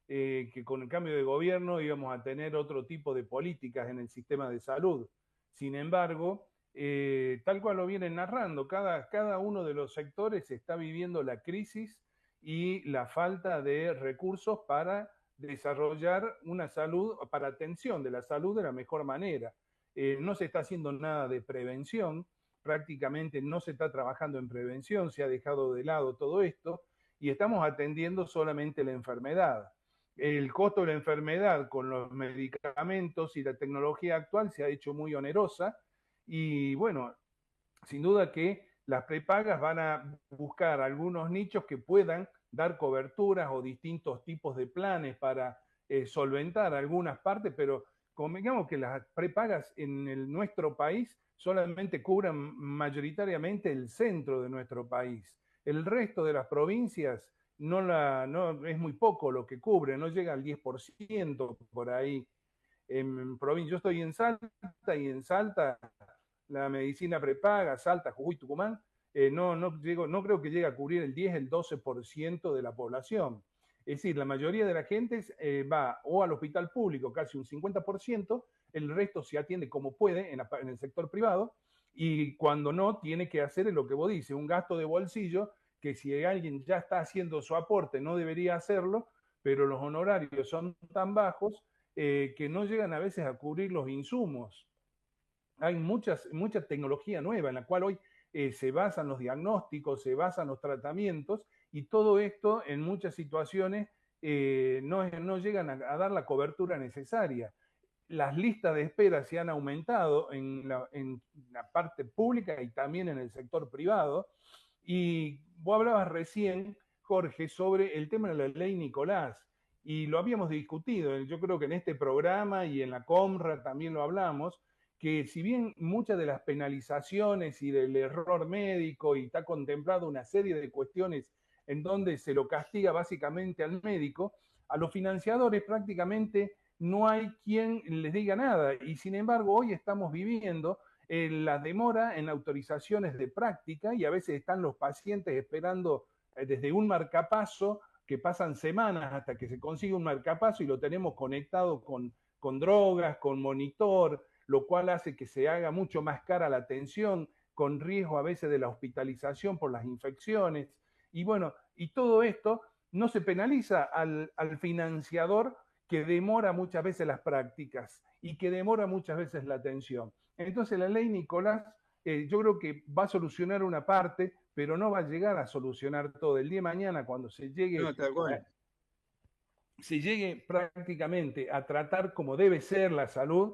que con el cambio de gobierno íbamos a tener otro tipo de políticas en el sistema de salud. Sin embargo, tal cual lo vienen narrando, cada uno de los sectores está viviendo la crisis y la falta de recursos para desarrollar una salud, para atención de la salud de la mejor manera. No se está haciendo nada de prevención, prácticamente no se está trabajando en prevención, se ha dejado de lado todo esto y estamos atendiendo solamente la enfermedad. El costo de la enfermedad con los medicamentos y la tecnología actual se ha hecho muy onerosa y bueno, sin duda que las prepagas van a buscar algunos nichos que puedan dar coberturas o distintos tipos de planes para solventar algunas partes, pero convengamos que las prepagas en nuestro país solamente cubren mayoritariamente el centro de nuestro país. El resto de las provincias no es muy poco lo que cubre, no llega al 10% por ahí. En provincia, yo estoy en Salta y en Salta la medicina prepaga, Salta, Jujuy, Tucumán, no creo que llegue a cubrir el 10, el 12% de la población. Es decir, la mayoría de la gente va o al hospital público, casi un 50%, el resto se atiende como puede en el sector privado, y cuando no, tiene que hacer lo que vos dices, un gasto de bolsillo, que si alguien ya está haciendo su aporte no debería hacerlo, pero los honorarios son tan bajos que no llegan a veces a cubrir los insumos. Hay mucha tecnología nueva en la cual hoy se basan los diagnósticos, se basan los tratamientos, y todo esto en muchas situaciones no llegan a dar la cobertura necesaria. Las listas de espera se han aumentado en la parte pública y también en el sector privado. Y vos hablabas recién, Jorge, sobre el tema de la ley Nicolás, y lo habíamos discutido, yo creo que en este programa y en la COMRA también lo hablamos, que si bien muchas de las penalizaciones y del error médico, y está contemplado una serie de cuestiones en donde se lo castiga básicamente al médico, a los financiadores prácticamente no hay quien les diga nada, y sin embargo hoy estamos viviendo la demora en autorizaciones de práctica, y a veces están los pacientes esperando desde un marcapaso, que pasan semanas hasta que se consigue un marcapaso y lo tenemos conectado con drogas, con monitor, lo cual hace que se haga mucho más cara la atención, con riesgo a veces de la hospitalización por las infecciones. Y bueno, y todo esto no se penaliza al financiador, que demora muchas veces las prácticas y que demora muchas veces la atención. Entonces la ley Nicolás, yo creo que va a solucionar una parte, pero no va a llegar a solucionar todo. El día de mañana, cuando se llegue, se llegue prácticamente a tratar como debe ser la salud,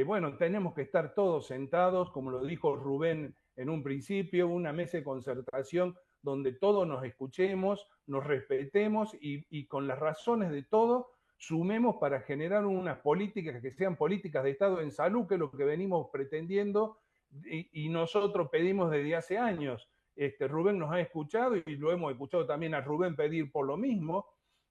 bueno, tenemos que estar todos sentados, como lo dijo Rubén en un principio, una mesa de concertación donde todos nos escuchemos, nos respetemos y con las razones de todos sumemos para generar unas políticas que sean políticas de Estado en salud, que es lo que venimos pretendiendo y nosotros pedimos desde hace años. Rubén nos ha escuchado y lo hemos escuchado también a Rubén pedir por lo mismo,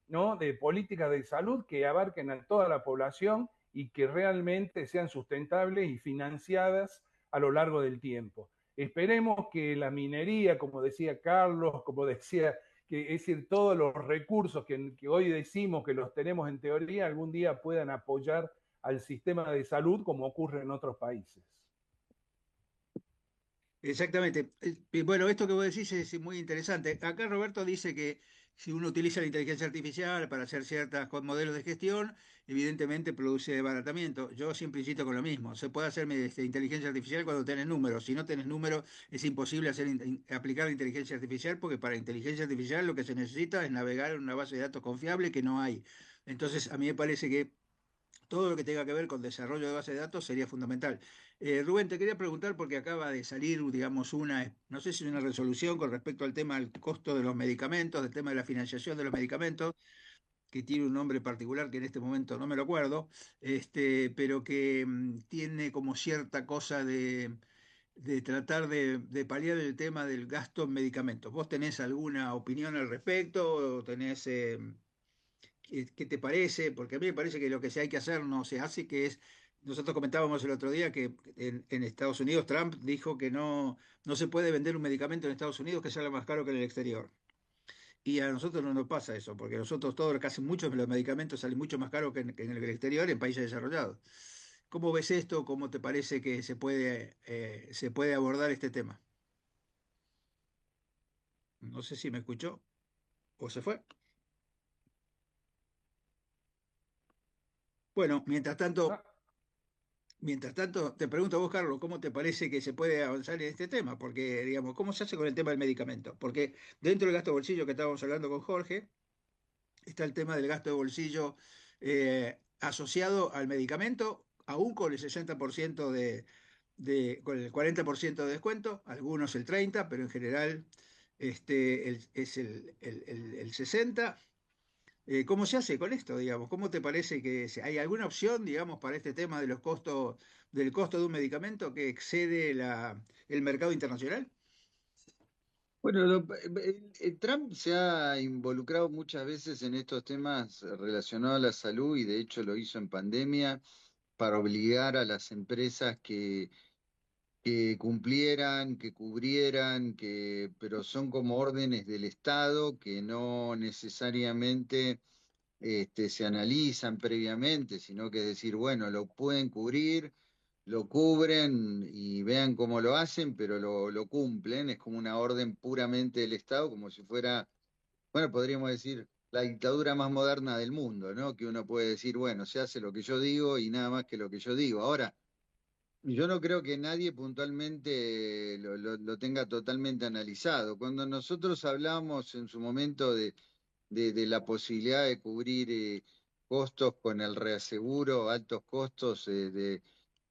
¿no? De políticas de salud que abarquen a toda la población y que realmente sean sustentables y financiadas a lo largo del tiempo. Esperemos que la minería, como decía Carlos, como decía, que es decir, todos los recursos que hoy decimos que los tenemos en teoría, algún día puedan apoyar al sistema de salud como ocurre en otros países. Exactamente. Bueno, esto que vos decís es muy interesante. Acá Roberto dice que si uno utiliza la inteligencia artificial para hacer ciertos modelos de gestión, evidentemente produce abaratamiento. Yo siempre insisto con lo mismo. Se puede hacer inteligencia artificial cuando tenés números. Si no tenés números, es imposible aplicar la inteligencia artificial, porque para inteligencia artificial lo que se necesita es navegar en una base de datos confiable que no hay. Entonces, a mí me parece que todo lo que tenga que ver con desarrollo de base de datos sería fundamental. Rubén, te quería preguntar porque acaba de salir, digamos, no sé si una resolución con respecto al tema del costo de los medicamentos, del tema de la financiación de los medicamentos, que tiene un nombre particular que en este momento no me lo acuerdo, pero que tiene como cierta cosa de tratar de paliar el tema del gasto en medicamentos. ¿Vos tenés alguna opinión al respecto? ¿O tenés... ¿qué te parece? Porque a mí me parece que lo que sí hay que hacer no se hace, que es, nosotros comentábamos el otro día que en Estados Unidos Trump dijo que no se puede vender un medicamento en Estados Unidos que salga más caro que en el exterior. Y a nosotros no nos pasa eso, porque nosotros casi muchos de los medicamentos salen mucho más caros que en el exterior, en países desarrollados. ¿Cómo ves esto? ¿Cómo te parece que se puede abordar este tema? No sé si me escuchó o se fue. Bueno, mientras tanto, te pregunto a vos, Carlos, ¿cómo te parece que se puede avanzar en este tema? Porque, digamos, ¿cómo se hace con el tema del medicamento? Porque dentro del gasto de bolsillo que estábamos hablando con Jorge, está el tema del gasto de bolsillo asociado al medicamento, aún con el 60% con el 40% de descuento, algunos el 30%, pero en general es el 60%. ¿Cómo se hace con esto, digamos? ¿Cómo te parece que hay alguna opción, digamos, para este tema de los costos, del costo de un medicamento que excede el mercado internacional? Bueno, Trump se ha involucrado muchas veces en estos temas relacionados a la salud y de hecho lo hizo en pandemia para obligar a las empresas que cumplieran, que cubrieran, pero son como órdenes del Estado que no necesariamente se analizan previamente, sino que es decir, bueno, lo pueden cubrir, lo cubren y vean cómo lo hacen, pero lo cumplen, es como una orden puramente del Estado, como si fuera, bueno, podríamos decir, la dictadura más moderna del mundo, ¿no? Que uno puede decir, bueno, se hace lo que yo digo y nada más que lo que yo digo. Ahora, yo no creo que nadie puntualmente lo tenga totalmente analizado. Cuando nosotros hablamos en su momento de la posibilidad de cubrir costos con el reaseguro, altos costos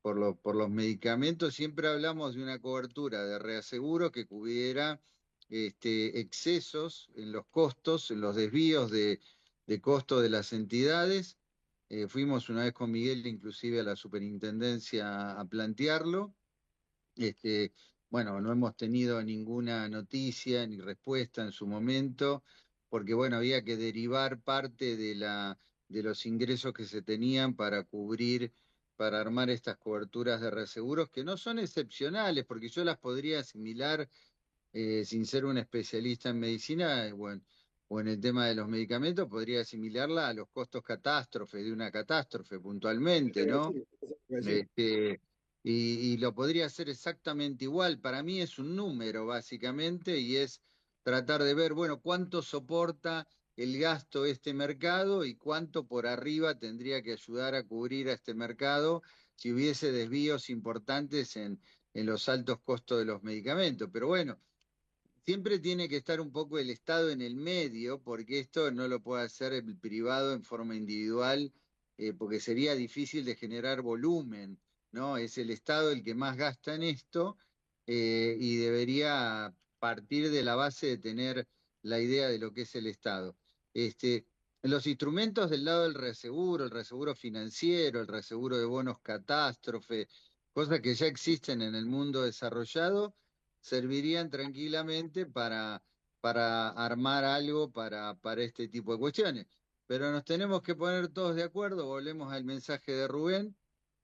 por los medicamentos, siempre hablamos de una cobertura de reaseguro que cubriera excesos en los costos, en los desvíos de costos de las entidades. Fuimos una vez con Miguel inclusive a la superintendencia a plantearlo. Bueno, no hemos tenido ninguna noticia ni respuesta en su momento, porque bueno, había que derivar parte de los ingresos que se tenían para cubrir, para armar estas coberturas de reaseguros, que no son excepcionales, porque yo las podría asimilar sin ser un especialista en medicina, bueno, o en el tema de los medicamentos, podría asimilarla a los costos catástrofes de una catástrofe puntualmente, ¿no? Este, y lo podría hacer exactamente igual. Para mí es un número, básicamente, y es tratar de ver, bueno, cuánto soporta el gasto este mercado y cuánto por arriba tendría que ayudar a cubrir a este mercado si hubiese desvíos importantes en los altos costos de los medicamentos. Pero bueno, siempre tiene que estar un poco el Estado en el medio, porque esto no lo puede hacer el privado en forma individual, porque sería difícil de generar volumen, ¿no? Es el Estado el que más gasta en esto, y debería partir de la base de tener la idea de lo que es el Estado. Los instrumentos del lado del reaseguro, el reaseguro financiero, el reaseguro de bonos catástrofe, cosas que ya existen en el mundo desarrollado, servirían tranquilamente para armar algo para este tipo de cuestiones. Pero nos tenemos que poner todos de acuerdo, volvemos al mensaje de Rubén,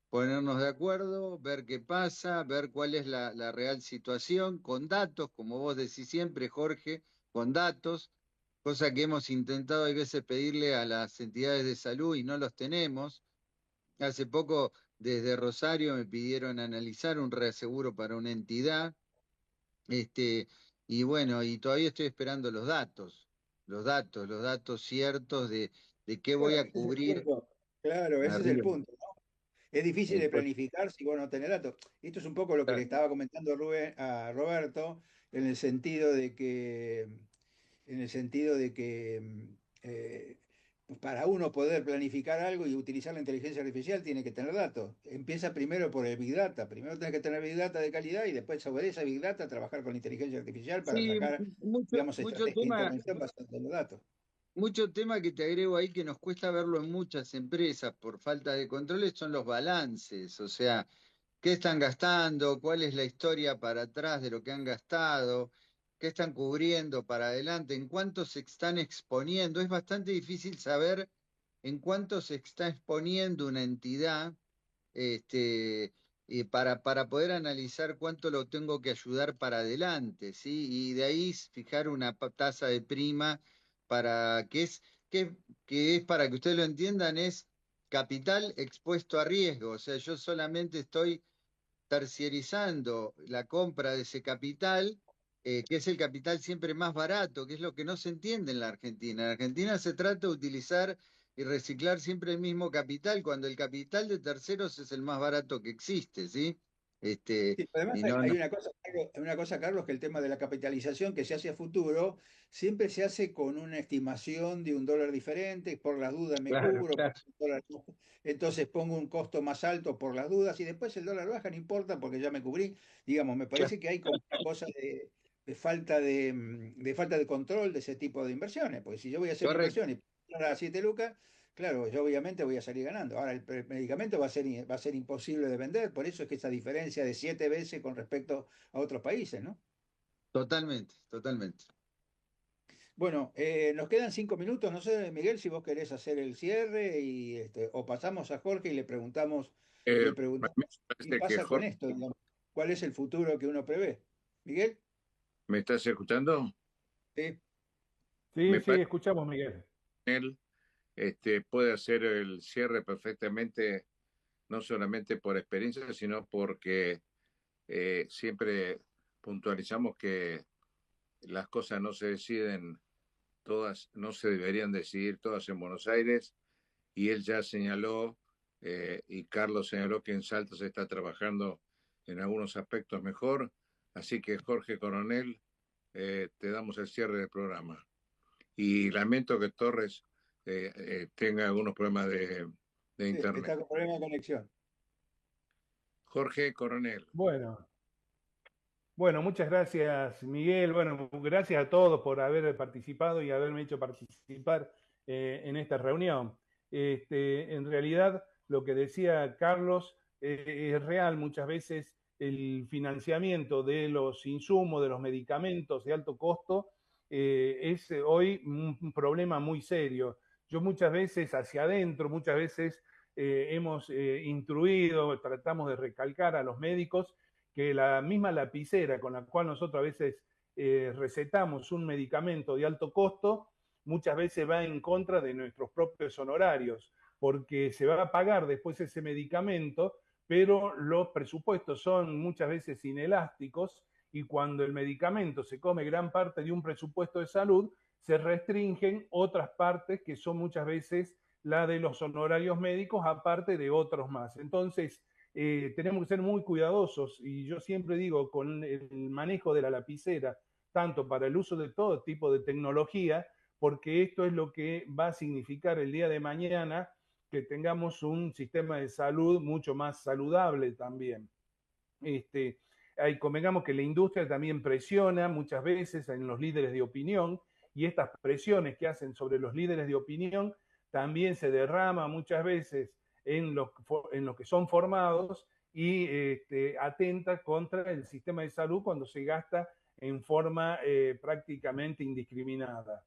ponernos de acuerdo, ver qué pasa, ver cuál es la real situación, con datos, como vos decís siempre, Jorge, con datos, cosa que hemos intentado a veces pedirle a las entidades de salud y no los tenemos. Hace poco desde Rosario me pidieron analizar un reaseguro para una entidad, y bueno, y todavía estoy esperando los datos ciertos de qué voy Claro, a ese es el cubrir punto. Claro, ese es el arriba. punto, ¿no? Es difícil de Entonces, planificar si vos no tenés datos. Esto es un poco lo que le estaba comentando a Roberto, en el sentido de que, pues para uno poder planificar algo y utilizar la inteligencia artificial tiene que tener datos. Empieza primero por el Big Data. Primero tenés que tener Big Data de calidad y después sobre esa Big Data trabajar con la inteligencia artificial para sí, sacar, digamos, mucho estrategias de tema, intervención basadas en los datos. mucho tema que te agrego ahí que nos cuesta verlo en muchas empresas por falta de controles son los balances, o sea, qué están gastando, cuál es la historia para atrás de lo que han gastado, qué están cubriendo para adelante, en cuánto se están exponiendo. Es bastante difícil saber en cuánto se está exponiendo una entidad, para poder analizar cuánto lo tengo que ayudar para adelante, ¿sí? Y de ahí fijar una tasa de prima para que es para que ustedes lo entiendan, es capital expuesto a riesgo. O sea, yo solamente estoy terciarizando la compra de ese capital, que es el capital siempre más barato, que es lo que no se entiende en la Argentina. En la Argentina se trata de utilizar y reciclar siempre el mismo capital, cuando el capital de terceros es el más barato que existe, ¿sí? Sí, además Y hay una cosa, Carlos, que el tema de la capitalización que se hace a futuro siempre se hace con una estimación de un dólar diferente, por las dudas me claro, cubro, claro. entonces pongo un costo más alto por las dudas y después el dólar baja, no importa porque ya me cubrí. Digamos, me parece que hay como una cosa de falta de control de ese tipo de inversiones, porque si yo voy a hacer Correcto. inversiones a 7 lucas, claro, yo obviamente voy a salir ganando. Ahora, el medicamento va a ser imposible de vender, por eso es que esa diferencia de 7 veces con respecto a otros países, ¿no? Totalmente, totalmente. Bueno, nos quedan 5 minutos. No sé, Miguel, si vos querés hacer el cierre y o pasamos a Jorge y le Me preguntamos qué parece que pasa con Jorge, esto, digamos, cuál es el futuro que uno prevé. Miguel, ¿me estás escuchando? sí. Sí, Me sí, parece escuchamos, Miguel. que él puede hacer el cierre perfectamente, no solamente por experiencia, sino porque siempre puntualizamos que las cosas no se deciden todas, no se deberían decidir todas en Buenos Aires, y él ya señaló, y Carlos señaló que en Salta se está trabajando en algunos aspectos mejor, así que Jorge Coronel, te damos el cierre del programa. Y lamento que Torres tenga algunos problemas de Sí, internet. está con problema de conexión. Jorge Coronel. Bueno, muchas gracias, Miguel. Bueno, gracias a todos por haber participado y haberme hecho participar en esta reunión. En realidad, lo que decía Carlos es real. Muchas veces el financiamiento de los insumos, de los medicamentos de alto costo, es hoy un problema muy serio. Yo muchas veces hacia adentro, muchas veces hemos instruido, tratamos de recalcar a los médicos que la misma lapicera con la cual nosotros a veces recetamos un medicamento de alto costo muchas veces va en contra de nuestros propios honorarios, porque se va a pagar después ese medicamento, pero los presupuestos son muchas veces inelásticos y cuando el medicamento se come gran parte de un presupuesto de salud, se restringen otras partes que son muchas veces la de los honorarios médicos, aparte de otros más. Entonces, tenemos que ser muy cuidadosos y yo siempre digo, con el manejo de la lapicera, tanto para el uso de todo tipo de tecnología, porque esto es lo que va a significar el día de mañana que tengamos un sistema de salud mucho más saludable también. Convengamos que la industria también presiona muchas veces en los líderes de opinión y estas presiones que hacen sobre los líderes de opinión también se derrama muchas veces en los que son formados y atenta contra el sistema de salud cuando se gasta en forma prácticamente indiscriminada.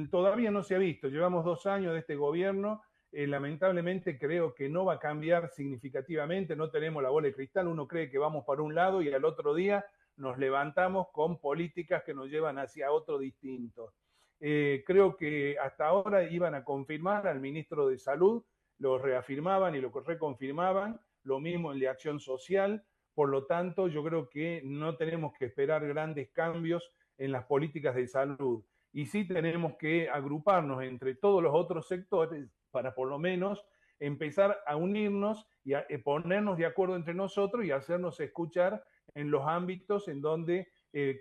Todavía no se ha visto, llevamos 2 años de este gobierno, lamentablemente creo que no va a cambiar significativamente, no tenemos la bola de cristal, uno cree que vamos para un lado y al otro día nos levantamos con políticas que nos llevan hacia otro distinto. Creo que hasta ahora iban a confirmar al ministro de Salud, lo reafirmaban y lo reconfirmaban, lo mismo el de Acción Social, por lo tanto yo creo que no tenemos que esperar grandes cambios en las políticas de salud y sí tenemos que agruparnos entre todos los otros sectores para por lo menos empezar a unirnos y a ponernos de acuerdo entre nosotros y hacernos escuchar en los ámbitos en donde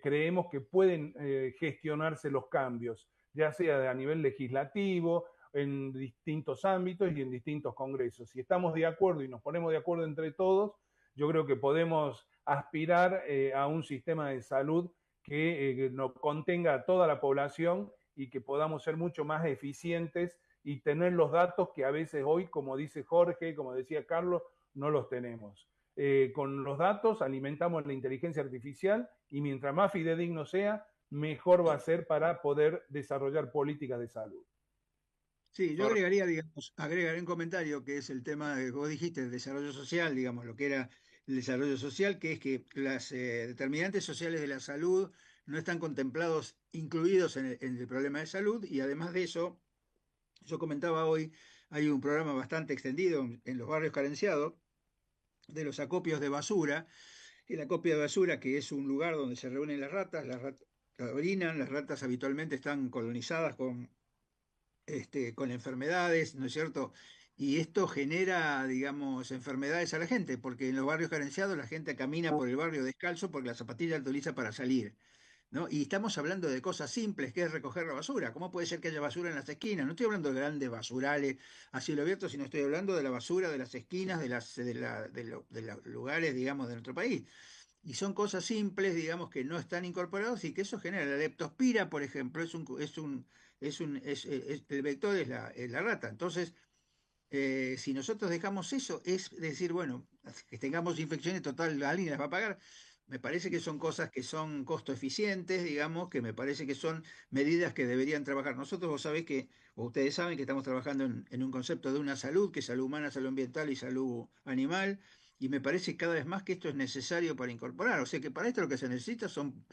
creemos que pueden gestionarse los cambios, ya sea a nivel legislativo, en distintos ámbitos y en distintos congresos. Si estamos de acuerdo y nos ponemos de acuerdo entre todos, yo creo que podemos aspirar a un sistema de salud que nos contenga a toda la población y que podamos ser mucho más eficientes y tener los datos que a veces hoy, como dice Jorge, como decía Carlos, no los tenemos. Con los datos alimentamos la inteligencia artificial y mientras más fidedigno sea, mejor va a ser para poder desarrollar políticas de salud. Sí, yo agregaría un comentario que es el tema que vos dijiste, el desarrollo social, digamos, lo que era el desarrollo social, que es que las determinantes sociales de la salud no están contemplados, incluidos en el problema de salud, y además de eso, yo comentaba hoy, hay un programa bastante extendido en los barrios carenciados de los acopios de basura. El acopio de basura, que es un lugar donde se reúnen las ratas orinan, las ratas habitualmente están colonizadas con enfermedades, ¿no es cierto? Y esto genera, digamos, enfermedades a la gente, porque en los barrios carenciados la gente camina por el barrio descalzo porque la zapatilla la utiliza para salir, ¿no? Y estamos hablando de cosas simples, que es recoger la basura. ¿Cómo puede ser que haya basura en las esquinas? No estoy hablando de grandes basurales a cielo abierto, sino estoy hablando de la basura de las esquinas, de los lugares, digamos, de nuestro país. Y son cosas simples, digamos, que no están incorporadas y que eso genera. La leptospira, por ejemplo, el vector es la rata. Entonces, si nosotros dejamos eso, es decir, bueno, que tengamos infecciones, total, alguien las va a pagar. Me parece que son cosas que son costo eficientes, digamos, que me parece que son medidas que deberían trabajar. Nosotros, vos sabés que, o ustedes saben que estamos trabajando en un concepto de una salud, que es salud humana, salud ambiental y salud animal, y me parece cada vez más que esto es necesario para incorporar. O sea que para esto lo que se necesita son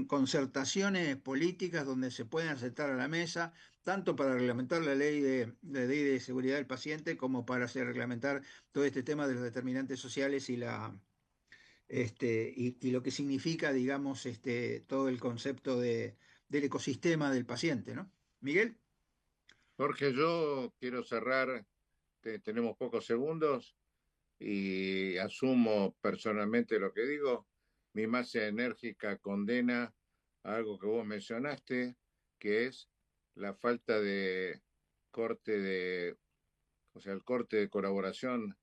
concertaciones políticas donde se pueden sentar a la mesa, tanto para reglamentar la ley de seguridad del paciente como para hacer reglamentar todo este tema de los determinantes sociales y lo que significa, digamos, todo el concepto del ecosistema del paciente, ¿no? Miguel. Jorge, yo quiero cerrar, tenemos pocos segundos y asumo personalmente lo que digo. Mi más enérgica condena a algo que vos mencionaste, que es la falta de corte el corte de colaboración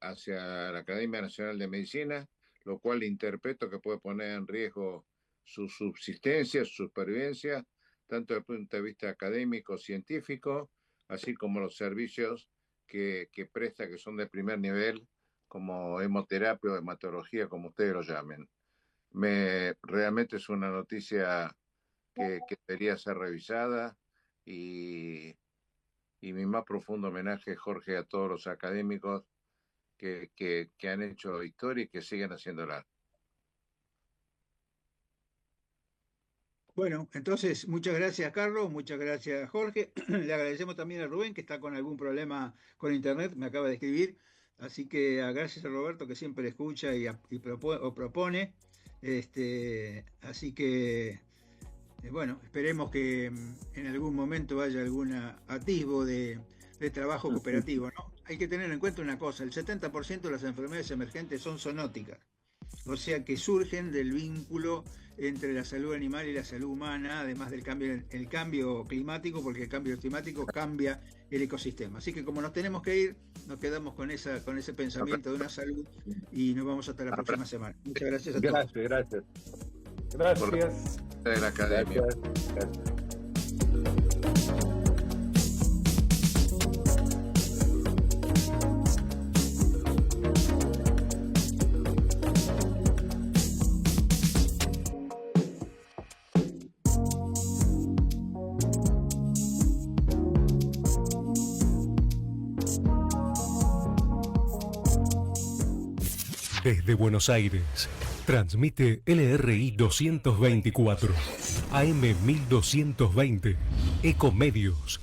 hacia la Academia Nacional de Medicina, lo cual interpreto que puede poner en riesgo su subsistencia, su supervivencia, tanto desde el punto de vista académico, científico, así como los servicios que presta, que son de primer nivel, como hemoterapia o hematología, como ustedes lo llamen. Realmente es una noticia que debería ser revisada y mi más profundo homenaje, Jorge, a todos los académicos que han hecho historia y que siguen haciéndola. Bueno, entonces, muchas gracias, Carlos, muchas gracias, Jorge. Le agradecemos también a Rubén, que está con algún problema con internet, me acaba de escribir. Así que gracias a Roberto, que siempre escucha y propone. Así que, bueno, esperemos que en algún momento haya algún atisbo de trabajo cooperativo, ¿no? Hay que tener en cuenta una cosa, el 70% de las enfermedades emergentes son zoonóticas, o sea que surgen del vínculo entre la salud animal y la salud humana, además del cambio climático, porque el cambio climático cambia el ecosistema. Así que como nos tenemos que ir, nos quedamos con ese pensamiento de una salud y nos vamos hasta la próxima semana. Muchas gracias a todos. Gracias. De la academia. Gracias. Desde Buenos Aires, transmite LRI 224, AM 1220, Ecomedios.